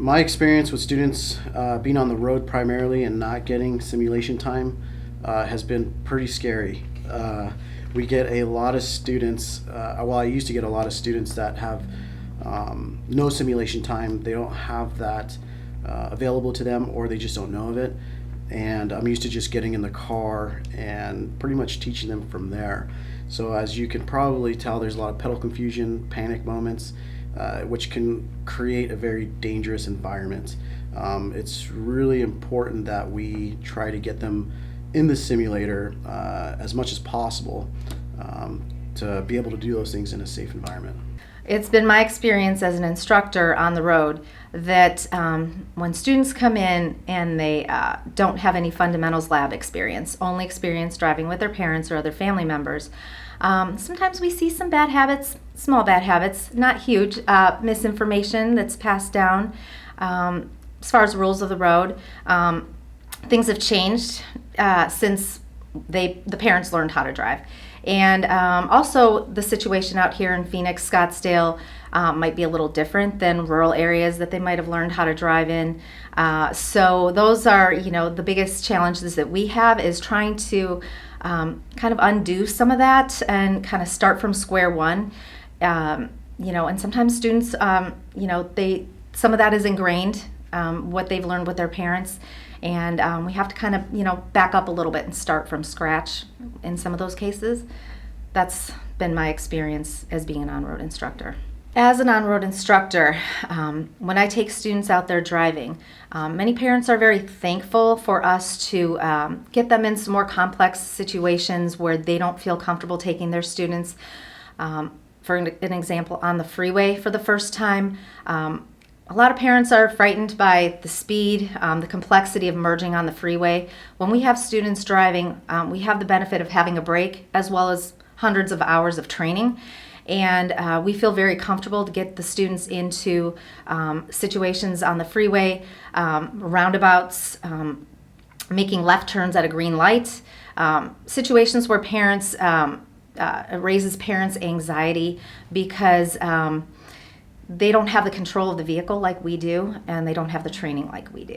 My experience with students being on the road primarily and not getting simulation time has been pretty scary. We get a lot of students, I used to get a lot of students that have no simulation time. They don't have that available to them, or they just don't know of it. And I'm used to just getting in the car and pretty much teaching them from there. So as you can probably tell, there's a lot of pedal confusion, panic moments, which can create a very dangerous environment. It's really important that we try to get them in the simulator as much as possible to be able to do those things in a safe environment. It's been my experience as an instructor on the road that when students come in and they don't have any fundamentals lab experience, only experience driving with their parents or other family members, sometimes we see some bad habits, small bad habits, not huge, misinformation that's passed down. As far as rules of the road, things have changed since the parents learned how to drive. And also the situation out here in Phoenix, Scottsdale, might be a little different than rural areas that they might have learned how to drive in. So those are, the biggest challenges that we have is trying to kind of undo some of that and kind of start from square one. And sometimes students, some of that is ingrained, what they've learned with their parents. And we have to kind of, back up a little bit and start from scratch in some of those cases. That's been my experience as being an on-road instructor. As an on-road instructor, when I take students out there driving, many parents are very thankful for us to get them in some more complex situations where they don't feel comfortable taking their students. For an example, on the freeway for the first time, a lot of parents are frightened by the speed, the complexity of merging on the freeway. When we have students driving, we have the benefit of having a break as well as hundreds of hours of training. And we feel very comfortable to get the students into situations on the freeway, roundabouts, making left turns at a green light, situations where parents, it raises parents' anxiety because they don't have the control of the vehicle like we do, and they don't have the training like we do.